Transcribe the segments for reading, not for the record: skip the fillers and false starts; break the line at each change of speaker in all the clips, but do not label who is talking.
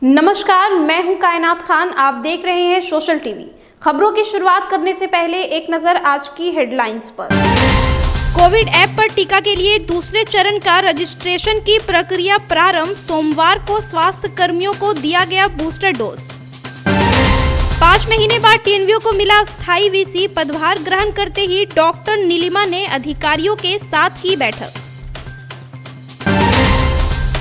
नमस्कार, मैं हूं कायनात खान। आप देख रहे हैं सोशल टीवी। खबरों की शुरुआत करने से पहले एक नजर आज की हेडलाइंस पर। कोविड ऐप पर टीका के लिए दूसरे चरण का रजिस्ट्रेशन की प्रक्रिया प्रारंभ। सोमवार को स्वास्थ्य कर्मियों को दिया गया बूस्टर डोज। 5 महीने बाद टीएनवीओ को मिला स्थायी वीसी। पदभार ग्रहण करते ही डॉक्टर नीलिमा ने अधिकारियों के साथ की बैठक।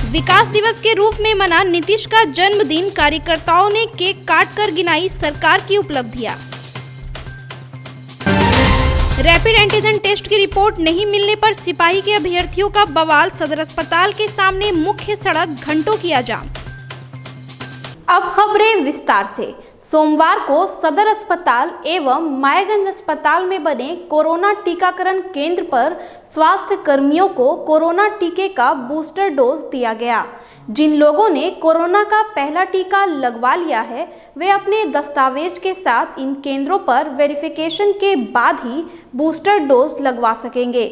विकास दिवस के रूप में मना नीतीश का जन्मदिन। कार्यकर्ताओं ने केक काटकर गिनाई सरकार की उपलब्धियां। रैपिड एंटीजन टेस्ट की रिपोर्ट नहीं मिलने पर सिपाही के अभ्यर्थियों का बवाल। सदर अस्पताल के सामने मुख्य सड़क घंटों किया जाम। अब खबरें विस्तार से। सोमवार को सदर अस्पताल एवं मायागंज अस्पताल में बने कोरोना टीकाकरण केंद्र पर स्वास्थ्य कर्मियों को कोरोना टीके का बूस्टर डोज दिया गया। जिन लोगों ने कोरोना का पहला टीका लगवा लिया है, वे अपने दस्तावेज के साथ इन केंद्रों पर वेरिफिकेशन के बाद ही बूस्टर डोज लगवा सकेंगे।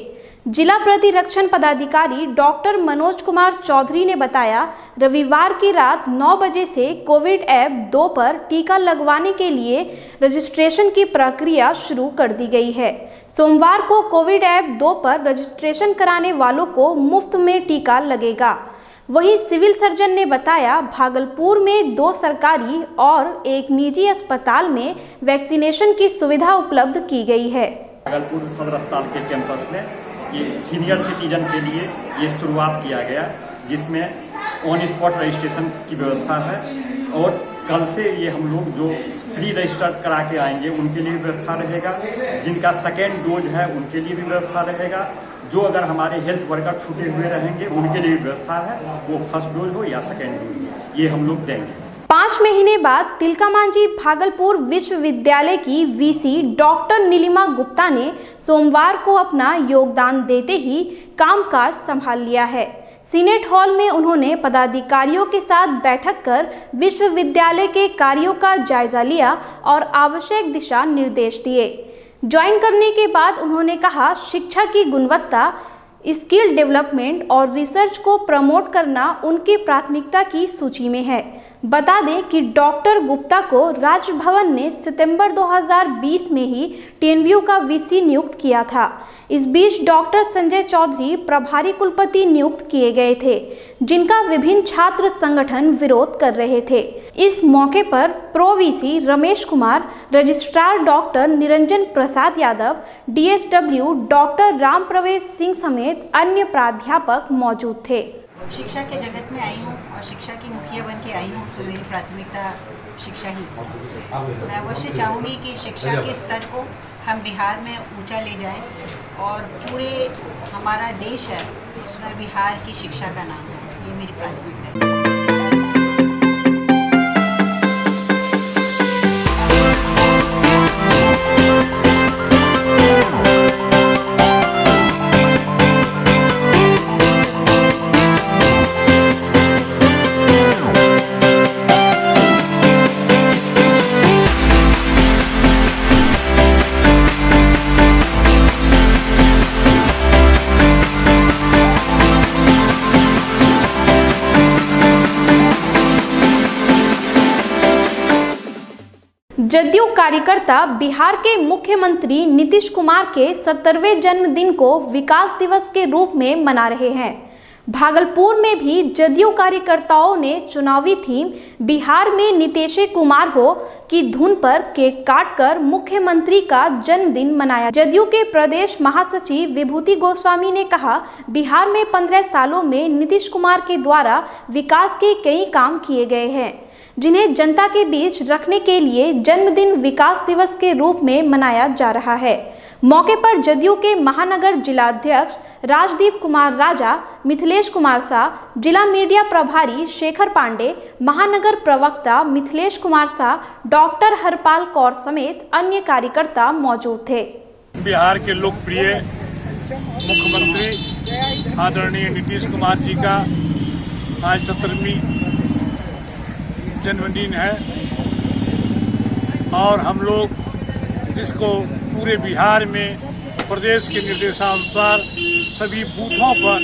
जिला प्रतिरक्षण पदाधिकारी डॉक्टर मनोज कुमार चौधरी ने बताया, रविवार की रात 9 बजे से कोविड ऐप 2 पर टीका लगवाने के लिए रजिस्ट्रेशन की प्रक्रिया शुरू कर दी गई है। सोमवार को कोविड ऐप 2 पर रजिस्ट्रेशन कराने वालों को मुफ्त में टीका लगेगा। वहीं सिविल सर्जन ने बताया, भागलपुर में 2 सरकारी और एक निजी अस्पताल में वैक्सीनेशन की सुविधा उपलब्ध की गई है।
भागलपुर सदर अस्पताल के कैंपस में ये सीनियर सिटीजन के लिए ये शुरुआत किया गया, जिसमें ऑन स्पॉट रजिस्ट्रेशन की व्यवस्था है और कल से ये हम लोग जो प्री रजिस्टर करा के आएंगे उनके लिए भी व्यवस्था रहेगा। जिनका सेकेंड डोज है उनके लिए भी व्यवस्था रहेगा। जो अगर हमारे हेल्थ वर्कर छूटे हुए रहेंगे उनके लिए भी व्यवस्था है, वो फर्स्ट डोज हो या सेकेंड डोज, ये हम लोग देंगे।
5 महीने बाद तिलकामांझी भागलपुर विश्वविद्यालय की वीसी डॉक्टर नीलिमा गुप्ता ने सोमवार को अपना योगदान देते ही कामकाज संभाल लिया है। सीनेट हॉल में उन्होंने पदाधिकारियों के साथ बैठक कर विश्वविद्यालय के कार्यों का जायजा लिया और आवश्यक दिशा निर्देश दिए। ज्वाइन करने के बाद उन्होंने कहा, शिक्षा की गुणवत्ता, स्किल डेवलपमेंट और रिसर्च को प्रमोट करना उनकी प्राथमिकता की सूची में है। बता दें कि डॉक्टर गुप्ता को राजभवन ने सितंबर 2020 में ही टीएनवीओ का वीसी नियुक्त किया था। इस बीच डॉक्टर संजय चौधरी प्रभारी कुलपति नियुक्त किए गए थे, जिनका विभिन्न छात्र संगठन विरोध कर रहे थे। इस मौके पर pro VC Ramesh Kumar, registrar doctor Niranjan Prasad Yadav, DSW doctor Ram Pravesh Singh समेत अन्य प्राध्यापक मौजूद थे।
शिक्षा के जगत में आई हूँ और शिक्षा की मुखिया बन के आई हूँ, तो मेरी प्राथमिकता शिक्षा ही है। मैं अवश्य चाहूँगी कि शिक्षा के स्तर को हम बिहार में ऊंचा ले जाएं और पूरे हमारा देश है उसमें बिहार की शिक्षा का नाम है। ये मेरी प्राथमिकता है।
जदयू कार्यकर्ता बिहार के मुख्यमंत्री नीतीश कुमार के 70वें जन्मदिन को विकास दिवस के रूप में मना रहे हैं। भागलपुर में भी जदयू कार्यकर्ताओं ने चुनावी थीम बिहार में नीतीश कुमार हो की धुन पर केक काटकर मुख्यमंत्री का जन्मदिन मनाया। जदयू के प्रदेश महासचिव विभूति गोस्वामी ने कहा, बिहार में 15 सालों में नीतीश कुमार के द्वारा विकास के कई काम किए गए हैं, जिन्हें जनता के बीच रखने के लिए जन्मदिन विकास दिवस के रूप में मनाया जा रहा है। मौके पर जदयू के महानगर जिलाध्यक्ष राजदीप कुमार राजा, मिथिलेश कुमार शाह, जिला मीडिया प्रभारी शेखर पांडे, महानगर प्रवक्ता मिथिलेश कुमार शाह, डॉक्टर हरपाल कौर समेत अन्य कार्यकर्ता मौजूद थे।
बिहार के लोकप्रिय मुख्यमंत्री आदरणीय नीतीश कुमार जी का आज 70वीं जन्मदिन है और हम लोग इसको पूरे बिहार में प्रदेश के निर्देशानुसार सभी बूथों पर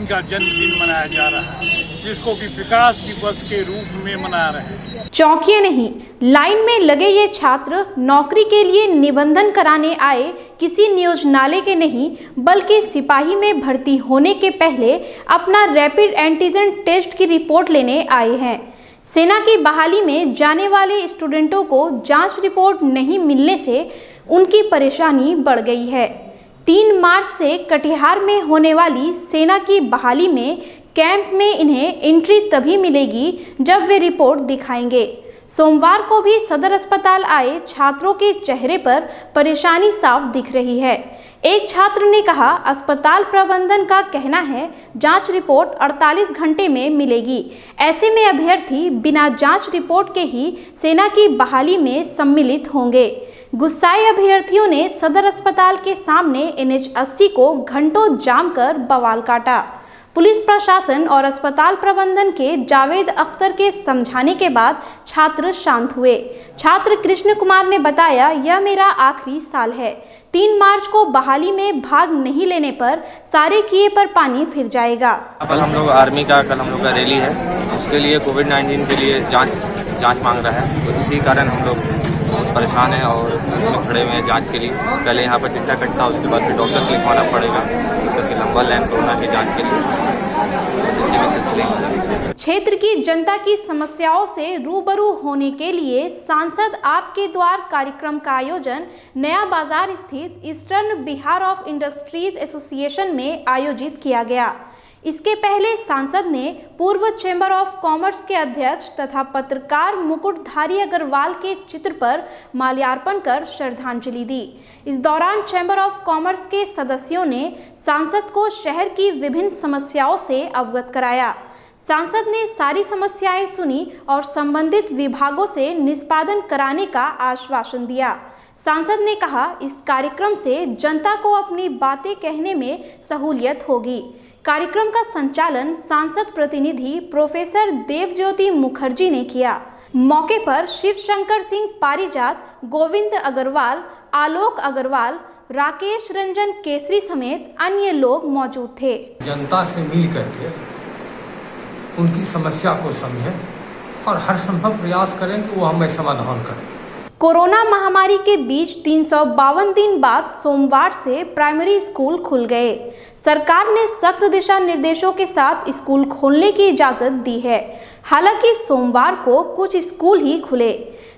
इनका जन्मदिन मनाया जा रहा है, जिसको कि विकास दिवस के रूप में मना रहे हैं।
चौंकिए नहीं, लाइन में लगे ये छात्र नौकरी के लिए निबंधन कराने आए किसी नियोजनालय के नहीं, बल्कि सिपाही में भर्ती होने के पहले अपना रैपिड एंटीजन टेस्ट की रिपोर्ट लेने आए हैं। सेना की बहाली में जाने वाले स्टूडेंटों को जांच रिपोर्ट नहीं मिलने से उनकी परेशानी बढ़ गई है। 3 मार्च से कटिहार में होने वाली सेना की बहाली में कैंप में इन्हें एंट्री तभी मिलेगी जब वे रिपोर्ट दिखाएंगे। सोमवार को भी सदर अस्पताल आए छात्रों के चेहरे पर परेशानी साफ दिख रही है। एक छात्र ने कहा, अस्पताल प्रबंधन का कहना है जांच रिपोर्ट 48 घंटे में मिलेगी। ऐसे में अभ्यर्थी बिना जांच रिपोर्ट के ही सेना की बहाली में सम्मिलित होंगे। गुस्साए अभ्यर्थियों ने सदर अस्पताल के सामने NH80 को घंटों जाम कर बवाल काटा। पुलिस प्रशासन और अस्पताल प्रबंधन के जावेद अख्तर के समझाने के बाद छात्र शांत हुए। छात्र कृष्ण कुमार ने बताया, यह मेरा आखिरी साल है। 3 मार्च को बहाली में भाग नहीं लेने पर सारे किए पर पानी फिर जाएगा।
कल हम लोग आर्मी का रैली है, उसके लिए कोविड-19 के लिए जांच मांग रहा है, तो इसी कारण हम लोग बहुत परेशान हैं और खड़े हुए हैं जांच के लिए। पहले यहाँ पर चिट्ठा कटता, उसके बाद फिर डॉक्टर से लिखवाना पड़ेगा, उसका फिर लंबा लाइन कोरोना की जांच के लिए।
क्षेत्र की जनता की समस्याओं से रूबरू होने के लिए सांसद आपके द्वार कार्यक्रम का आयोजन नया बाजार स्थित eastern Bihar of industries association में आयोजित किया गया। इसके पहले सांसद ने पूर्व चैम्बर ऑफ कॉमर्स के अध्यक्ष तथा पत्रकार मुकुटधारी अग्रवाल के चित्र पर माल्यार्पण कर श्रद्धांजलि दी। इस दौरान चैम्बर ऑफ कॉमर्स के सदस्यों ने सांसद को शहर की विभिन्न समस्याओं से अवगत कराया। सांसद ने सारी समस्याएं सुनी और संबंधित विभागों से निष्पादन कराने का आश्वासन दिया। सांसद ने कहा, इस कार्यक्रम से जनता को अपनी बातें कहने में सहूलियत होगी। कार्यक्रम का संचालन सांसद प्रतिनिधि प्रोफेसर देवज्योति मुखर्जी ने किया। मौके पर शिव शंकर सिंह पारिजात, गोविंद अग्रवाल, आलोक अग्रवाल, राकेश रंजन केसरी समेत अन्य लोग मौजूद थे।
जनता से मिल करके उनकी समस्या को समझें और हर संभव प्रयास करें कि वो हमें समाधान करें।
कोरोना महामारी के बीच 352 दिन बाद सोमवार से प्राइमरी स्कूल खुल गए। सरकार ने सख्त दिशा निर्देशों के साथ स्कूल खोलने की इजाजत दी है। हालांकि सोमवार को कुछ स्कूल ही खुले।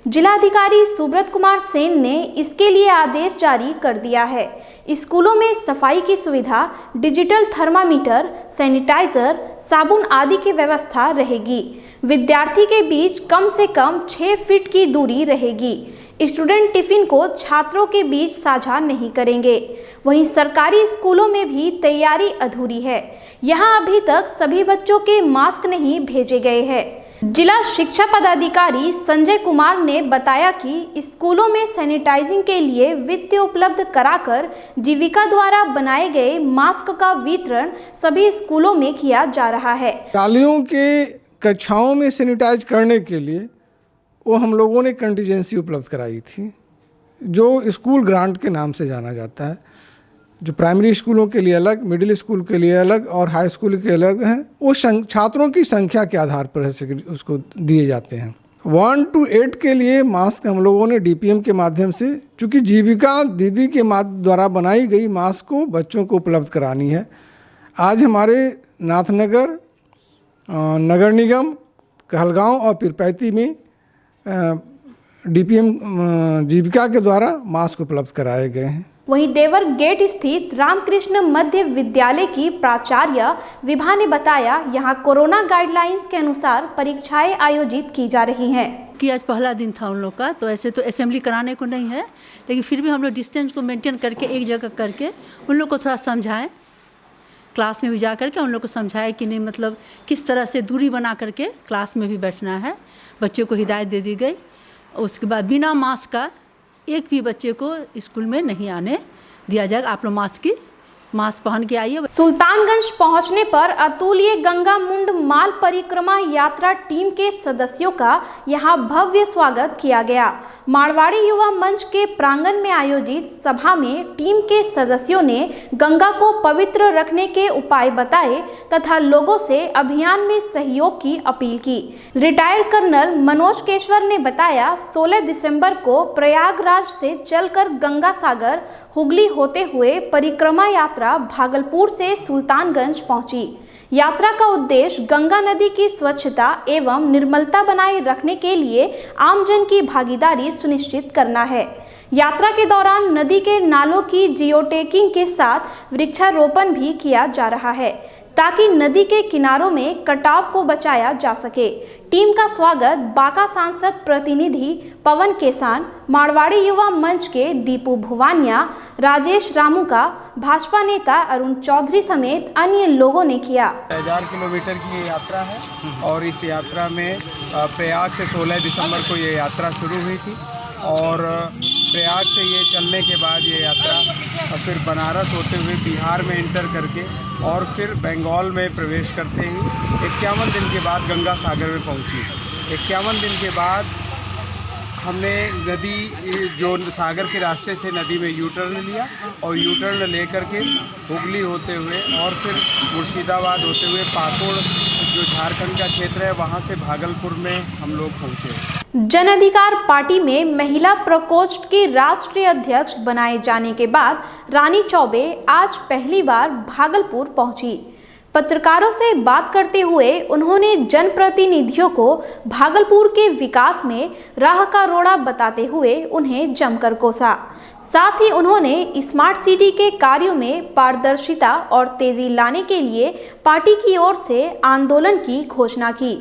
जिलाधिकारी सुब्रत कुमार सेन ने इसके लिए आदेश जारी कर दिया है। स्कूलों में सफाई की सुविधा, डिजिटल थर्मामीटर, सैनिटाइजर, साबुन आदि की व्यवस्था रहेगी। विद्यार्थी के बीच कम से कम 6 फीट की दूरी रहेगी। स्टूडेंट टिफिन को छात्रों के बीच साझा नहीं करेंगे। वहीं सरकारी स्कूलों में भी तैयारी अधूरी है। यहां अभी तक सभी बच्चों के मास्क नहीं भेजे गए हैं। जिला शिक्षा पदाधिकारी संजय कुमार ने बताया कि स्कूलों में सैनिटाइजिंग के लिए वित्त उपलब्ध कराकर जीविका द्वारा बनाए गए मास्क का वितरण सभी स्कूलों में किया जा रहा है।
शालाओं के कक्षाओं में सैनिटाइज करने के लिए वो हम लोगों ने कंटीजेंसी उपलब्ध कराई थी, जो स्कूल ग्रांट के नाम से जाना जाता है, जो प्राइमरी स्कूलों के लिए अलग, मिडिल स्कूल के लिए अलग और हाई स्कूल के अलग हैं। वो छात्रों की संख्या के आधार पर उसको दिए जाते हैं। 1 to 8 के लिए मास्क हम लोगों ने DPM के माध्यम से, चूँकि जीविका दीदी के द्वारा बनाई गई मास्क को बच्चों को उपलब्ध करानी है। आज हमारे नाथनगर, नगर निगम, कहलगांव और पीरपैती में DPM जीविका के द्वारा मास्क उपलब्ध कराए गए हैं।
वहीं डेवर गेट स्थित रामकृष्ण मध्य विद्यालय की प्राचार्य विभा ने बताया, यहां कोरोना गाइडलाइंस के अनुसार परीक्षाएं आयोजित की जा रही हैं।
कि आज पहला दिन था उन लोग का, तो ऐसे तो असेंबली कराने को नहीं है, लेकिन फिर भी हम लोग डिस्टेंस को मेंटेन करके एक जगह करके उन लोग को थोड़ा समझाएं। क्लास में भी जा करके उन लोग को समझाए कि नहीं, मतलब किस तरह से दूरी बना करके क्लास में भी बैठना है। बच्चों को हिदायत दे दी गई। उसके बाद बिना मास्क का एक भी बच्चे को स्कूल में नहीं आने दिया जाएगा। आप लोग मास्क की मास्क पहन के आइए।
सुल्तानगंज पहुंचने पर अतुल्य गंगा मुंड माल परिक्रमा यात्रा टीम के सदस्यों का यहां भव्य स्वागत किया गया। मारवाड़ी युवा मंच के प्रांगण में आयोजित सभा में टीम के सदस्यों ने गंगा को पवित्र रखने के उपाय बताए तथा लोगों से अभियान में सहयोग की अपील की। रिटायर्ड कर्नल मनोज केशवर ने बताया, 16 दिसंबर को प्रयागराज से चलकर गंगा सागर हुगली होते हुए परिक्रमा यात्रा भागलपुर से सुल्तानगंज पहुंची। यात्रा का उद्देश्य गंगा नदी की स्वच्छता एवं निर्मलता बनाए रखने के लिए आमजन की भागीदारी सुनिश्चित करना है। यात्रा के दौरान नदी के नालों की जियोटेकिंग के साथ वृक्षारोपण भी किया जा रहा है ताकि नदी के किनारों में कटाव को बचाया जा सके। टीम का स्वागत बांका सांसद प्रतिनिधि पवन केसान, मारवाड़ी युवा मंच के दीपू भुवानिया, राजेश रामुका, भाजपा नेता अरुण चौधरी समेत अन्य लोगों ने किया।
1000 किलोमीटर की ये यात्रा है और इस यात्रा में प्रयाग से 16 दिसंबर को ये यात्रा शुरू हुई थी और प्रयाग से ये चलने के बाद ये यात्रा फिर बनारस होते हुए बिहार में इंटर करके और फिर बंगाल में प्रवेश करते ही 51 दिन के बाद गंगा सागर में पहुंची। 51 दिन के बाद हमने नदी जो सागर के रास्ते से नदी में यू टर्न लिया और यू टर्न लेकर के हुगली होते हुए और फिर मुर्शिदाबाद होते हुए पाकुड़ जो झारखंड का क्षेत्र है वहाँ से भागलपुर में हम लोग पहुँचे।
जन अधिकार पार्टी में महिला प्रकोष्ठ की राष्ट्रीय अध्यक्ष बनाए जाने के बाद रानी चौबे आज पहली बार भागलपुर पहुंची। पत्रकारों से बात करते हुए उन्होंने जनप्रतिनिधियों को भागलपुर के विकास में राह का रोड़ा बताते हुए उन्हें जमकर कोसा। साथ ही उन्होंने स्मार्ट सिटी के कार्यों में पारदर्शिता और तेजी लाने के लिए पार्टी की ओर से आंदोलन की घोषणा की।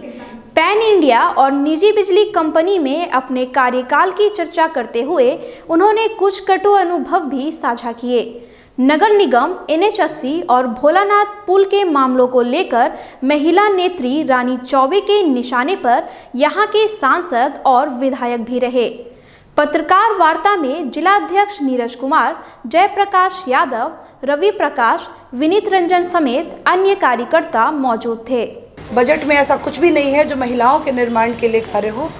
पैन इंडिया और निजी बिजली कंपनी में अपने कार्यकाल की चर्चा करते हुए उन्होंने कुछ कटु अनुभव भी साझा किए। नगर निगम, NH80 और भोलानाथ पुल के मामलों को लेकर महिला नेत्री रानी चौबे के निशाने पर यहां के सांसद और विधायक भी रहे। पत्रकार वार्ता में जिलाध्यक्ष नीरज कुमार, जयप्रकाश यादव, रवि प्रकाश, विनीत रंजन समेत अन्य कार्यकर्ता मौजूद थे।
बजट में ऐसा कुछ भी नहीं है जो महिलाओं के निर्माण के लिए कार्य हो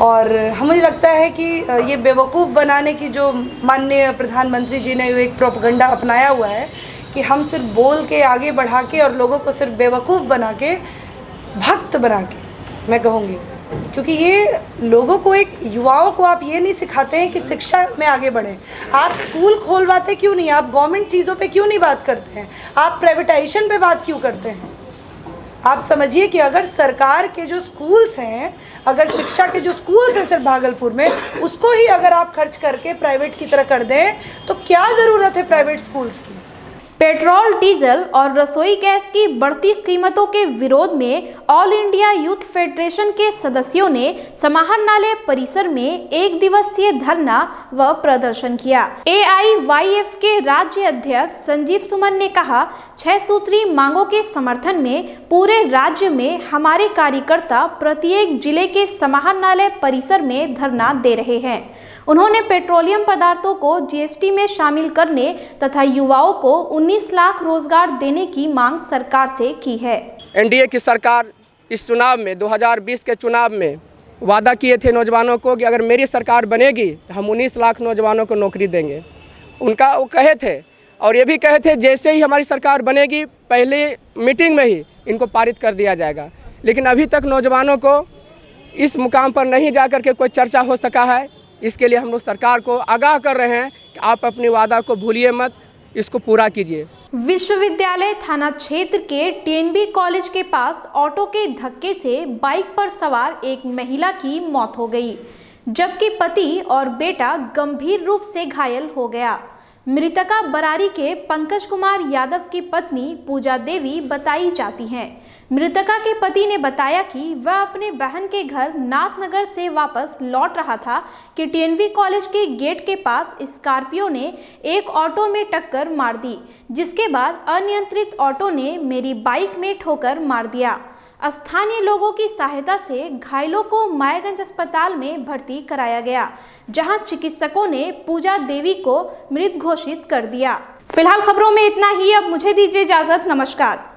और मुझे लगता है कि ये बेवकूफ़ बनाने की जो माननीय प्रधानमंत्री जी ने एक प्रोपगंडा अपनाया हुआ है कि हम सिर्फ बोल के आगे बढ़ा के और लोगों को सिर्फ बेवकूफ़ बना के, भक्त बना के मैं कहूँगी, क्योंकि ये लोगों को एक युवाओं को आप ये नहीं सिखाते हैं कि शिक्षा में आगे बढ़ें। आप स्कूल खोलवाते क्यों नहीं? आप गवर्नमेंट चीज़ों पे क्यों नहीं बात करते हैं? आप प्राइवेटाइजेशन पे बात क्यों करते हैं? आप समझिए कि अगर सरकार के जो स्कूल्स हैं, अगर शिक्षा के जो स्कूल्स हैं सिर्फ भागलपुर में, उसको ही अगर आप खर्च करके प्राइवेट की तरह कर दें तो क्या ज़रूरत है प्राइवेट स्कूल्स की?
पेट्रोल, डीजल और रसोई गैस की बढ़ती कीमतों के विरोध में ऑल इंडिया यूथ फेडरेशन के सदस्यों ने समाहरणालय परिसर में 1 दिवसीय धरना व प्रदर्शन किया। AIYF के राज्य अध्यक्ष संजीव सुमन ने कहा, 6 सूत्री मांगों के समर्थन में पूरे राज्य में हमारे कार्यकर्ता प्रत्येक जिले के समाहरणालय परिसर में धरना दे रहे हैं। उन्होंने पेट्रोलियम पदार्थों को GST में शामिल करने तथा युवाओं को 19 लाख रोजगार देने की मांग सरकार से की है।
NDA की सरकार इस चुनाव में 2020 के चुनाव में वादा किए थे नौजवानों को कि अगर मेरी सरकार बनेगी तो हम 19 लाख नौजवानों को नौकरी देंगे। उनका वो कहे थे और ये भी कहे थे जैसे ही हमारी सरकार बनेगी पहले मीटिंग में ही इनको पारित कर दिया जाएगा। लेकिन अभी तक नौजवानों को इस मुकाम पर नहीं जा कर के कोई चर्चा हो सका है। इसके लिए हम लोग सरकार को आगाह कर रहे हैं कि आप अपनी वादा को भूलिए मत, इसको पूरा कीजिए।
विश्वविद्यालय थाना क्षेत्र के TNB कॉलेज के पास ऑटो के धक्के से बाइक पर सवार एक महिला की मौत हो गई, जबकि पति और बेटा गंभीर रूप से घायल हो गया। मृतका बरारी के पंकज कुमार यादव की पत्नी पूजा देवी बताई जाती हैं। मृतका के पति ने बताया कि वह अपने बहन के घर नाथनगर से वापस लौट रहा था कि TNB कॉलेज के गेट के पास स्कॉर्पियो ने एक ऑटो में टक्कर मार दी, जिसके बाद अनियंत्रित ऑटो ने मेरी बाइक में ठोकर मार दिया। स्थानीय लोगों की सहायता से घायलों को मायागंज अस्पताल में भर्ती कराया गया, जहां चिकित्सकों ने पूजा देवी को मृत घोषित कर दिया। फिलहाल खबरों में इतना ही। अब मुझे दीजिए इजाजत। नमस्कार।